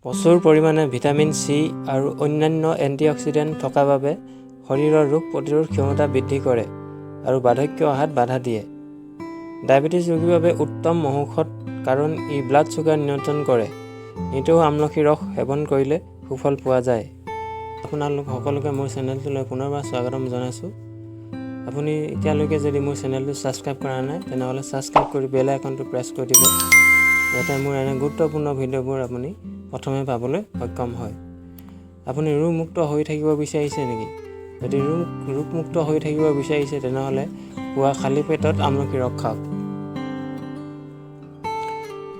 প্ৰচুৰ পৰিমাণে vitamin C আৰু অন্যান্য এণ্টিঅক্সিডেণ্ট থকা বাবে শৰীৰৰ ৰোগ প্ৰতিৰোধ ক্ষমতা বৃদ্ধি কৰে আৰু বাৰ্ধক্য অহাত বাধা দিয়ে। ডায়েবেটিছ ৰোগীৰ বাবে উত্তম ঔষধ কাৰণ ই ব্লাড চুগাৰ নিয়ন্ত্ৰণ কৰে। নিতৌ আমলখি ৰস সেৱন কৰিলে সুফল পোৱা যায়। আপোনালোক সকলোকে মোৰ চেনেলটোলৈ পুনৰবাৰ স্বাগতম জনাইছোঁ। আপুনি এতিয়ালৈকে যদি মোৰ চেনেলটো ছাবস্ক্ৰাইব কৰা নাই তেনেহ'লে ছাবস্ক্ৰাইব কৰি বেল আইকনটো প্ৰেছ কৰি দিব, যাতে মোৰ এনে গুৰুত্বপূৰ্ণ ভিডিঅ'বোৰ আপুনি প্ৰথমে পাবলৈ সক্ষম হয়। আপুনি ৰোগমুক্ত হৈ থাকিব বিচাৰিছে নেকি? যদি ৰোগমুক্ত হৈ থাকিব বিচাৰিছে তেনেহ'লে পুৱা খালী পেটত আমলখি ৰস খাওক।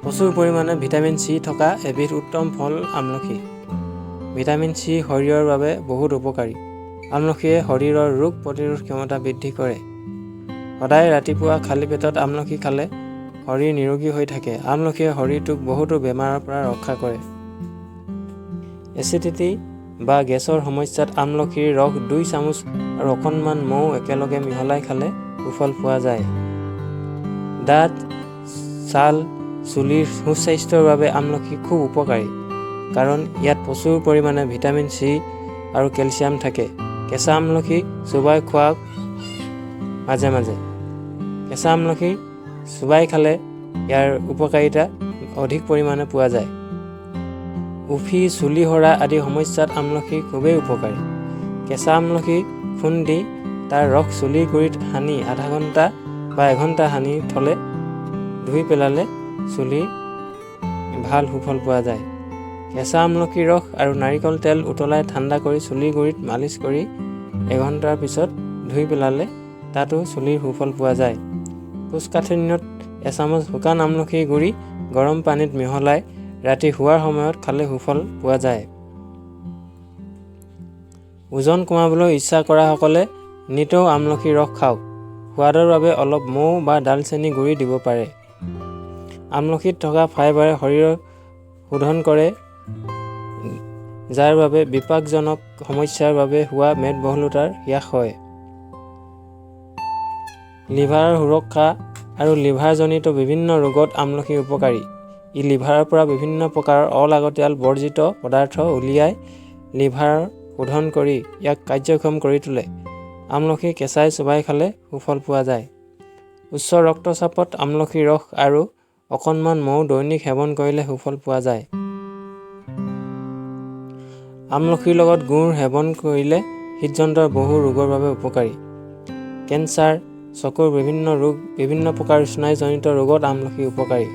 প্ৰচুৰ পৰিমাণে ভিটামিন চি থকা এবিধ উত্তম ফল আমলখি। ভিটামিন চি শৰীৰৰ বাবে বহুত উপকাৰী। আমলখিয়ে শৰীৰৰ ৰোগ প্ৰতিৰোধ ক্ষমতা বৃদ্ধি কৰে। সদায় ৰাতিপুৱা খালী পেটত আমলখি খালে শৰীৰ নিৰোগী হৈ থাকে। আমলখিয়ে শৰীৰটোক বহুতো বেমাৰৰ পৰা ৰক্ষা কৰে। এচিডিটি বা গেছৰ সমস্যাত আমলখিৰ ৰস 2 চামুচ আৰু অকণমান মৌ একেলগে মিহলাই খালে সুফল পোৱা যায়। দাঁত, ছাল, চুলিৰ সুস্বাস্থ্যৰ বাবে আমলখি খুব উপকাৰী কাৰণ ইয়াত প্ৰচুৰ পৰিমাণে ভিটামিন চি আৰু কেলছিয়াম থাকে। কেঁচা আমলখি চোবাই খোৱাওক মাজে মাজে। কেঁচা আমলখি চোবাই খালে ইয়াৰ উপকাৰিতা অধিক পৰিমাণে পোৱা যায়। উফি, চুলি সৰা আদি সমস্যাত আমলখি খুবেই উপকাৰী। কেঁচা আমলখি খুন্দি তাৰ ৰস চুলিৰ গুৰিত সানি আধা ঘণ্টা বা এঘণ্টা সানি থ'লে ধুই পেলালে চুলিৰ ভাল সুফল পোৱা যায়। কেঁচা আমলখিৰ ৰস আৰু নাৰিকল তেল উতলাই ঠাণ্ডা কৰি চুলিৰ গুৰিত মালিচ কৰি এঘণ্টাৰ পিছত ধুই পেলালে তাতো চুলিৰ সুফল পোৱা যায়। কোষ্ঠকাঠিন্যত এচামুচ শুকান আমলখিৰ গুড়ি গৰম পানীত মিহলাই ৰাতি শোৱাৰ সময়ত খালে সুফল পোৱা যায়। ওজন কমাবলৈ ইচ্ছা কৰাসকলে নিতৌ আমলখিৰ ৰস খাওক। সোৱাদৰ বাবে অলপ মৌ বা ডালচেনি গুড়ি দিব পাৰে। আমলখিত থকা ফাইবাৰে শৰীৰৰ শোধন কৰে, যাৰ বাবে বিপাকজনক সমস্যাৰ বাবে হোৱা মেদবহুলতাৰ হ্ৰাস হয়। লিভাৰৰ সুৰক্ষা আৰু লিভাৰজনিত বিভিন্ন ৰোগত আমলখি উপকাৰী। ই লিভাৰৰ পৰা বিভিন্ন প্ৰকাৰৰ অলাগতিয়াল বৰ্জিত পদাৰ্থ উলিয়াই লিভাৰ শোধন কৰি ইয়াক কাৰ্যক্ষম কৰি তোলে। আমলখি কেঁচাই চোবাই খালে সুফল পোৱা যায়। উচ্চ ৰক্তচাপত আমলখিৰ ৰস আৰু অকণমান মৌ দৈনিক সেৱন কৰিলে সুফল পোৱা যায়। আমলখিৰ লগত গুড় সেৱন কৰিলে হৃদযন্ত্ৰৰ বহু ৰোগৰ বাবে উপকাৰী। কেঞ্চাৰ, চকুৰ বিভিন্ন ৰোগ, বিভিন্ন প্ৰকাৰ স্নায়ুজনিত ৰোগত আমলখি উপকাৰী।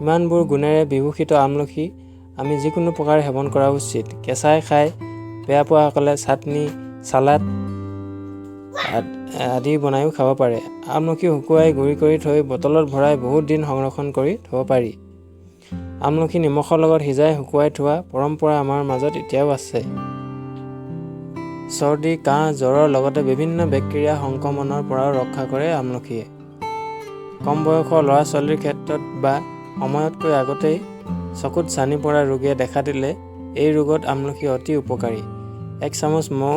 ইমানবোৰ গুণেৰে বিভূষিত আমলখি আমি যিকোনো প্ৰকাৰে সেৱন কৰা উচিত। কেঁচাই খাই বেয়া পোৱাসকলে চাটনি, চালাড আদি বনাইও খাব পাৰে। আমলখি শুকুৱাই গুড়ি কৰি থৈ বটলত ভৰাই বহুত দিন সংৰক্ষণ কৰি থ'ব পাৰি। আমলখি নিমখৰ লগত সিজাই শুকুৱাই থোৱা পৰম্পৰা আমাৰ মাজত এতিয়াও আছে। চৰ্দি, কাহ, জ্বৰৰ লগতে বিভিন্ন বেক্টেৰিয়া সংক্ৰমণৰ পৰাও ৰক্ষা কৰে আমলখিয়ে। কম বয়সৰ ল'ৰা-ছোৱালীৰ ক্ষেত্ৰত বা সময়তকৈ আগতেই চকুত ছানি পৰা ৰোগে দেখা দিলে এই ৰোগত আমলখি অতি উপকাৰী। 1 চামুচ মৌ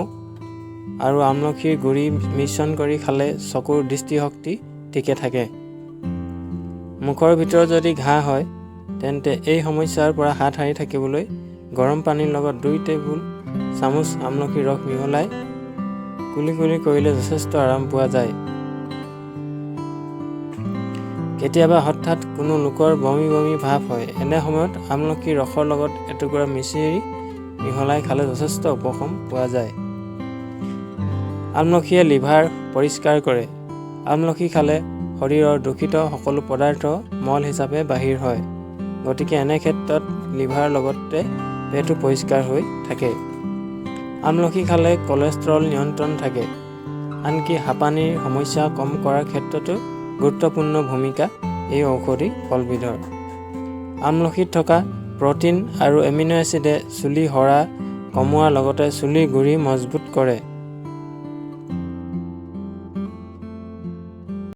আৰু আমলখিৰ গুড়ি মিশ্ৰণ কৰি খালে চকুৰ দৃষ্টিশক্তি ঠিকে থাকে। মুখৰ ভিতৰত যদি ঘাঁ হয় তেন্তে এই সমস্যাৰ পৰা হাত সাৰি থাকিবলৈ গৰম পানীৰ লগত 2 টেবুল চামুচ আমলখিৰ ৰস মিহলাই কুলি কুলি কৰিলে যথেষ্ট আৰাম পোৱা যায়। কেতিয়াবা হঠাৎ কোনো লোকৰ বমি বমি ভাৱ হয়। এনে সময়ত আমলখিৰ ৰসৰ লগত এটুকুৰা মিচিৰি মিহলাই খালে যথেষ্ট উপশম পোৱা যায়। আমলখিয়ে লিভাৰ পৰিষ্কাৰ কৰে। আমলখি খালে শৰীৰৰ দূষিত সকলো পদাৰ্থ মল হিচাপে বাহিৰ হয়। গতিকে এনে ক্ষেত্ৰত লিভাৰৰ লগতে পেটো পৰিষ্কাৰ হৈ থাকে। আমলখি খালে কলেষ্ট্ৰল নিয়ন্ত্ৰণ থাকে। আনকি হাঁপানিৰ সমস্যা কম কৰাৰ ক্ষেত্ৰতো গুৰুত্বপূৰ্ণ ভূমিকা এই ঔষধি ফলবিধৰ। আমলখিত থকা প্ৰ'টিন আৰু এমিনো এচিডে চুলি সৰা কমোৱাৰ লগতে চুলিৰ গুৰি মজবুত কৰে।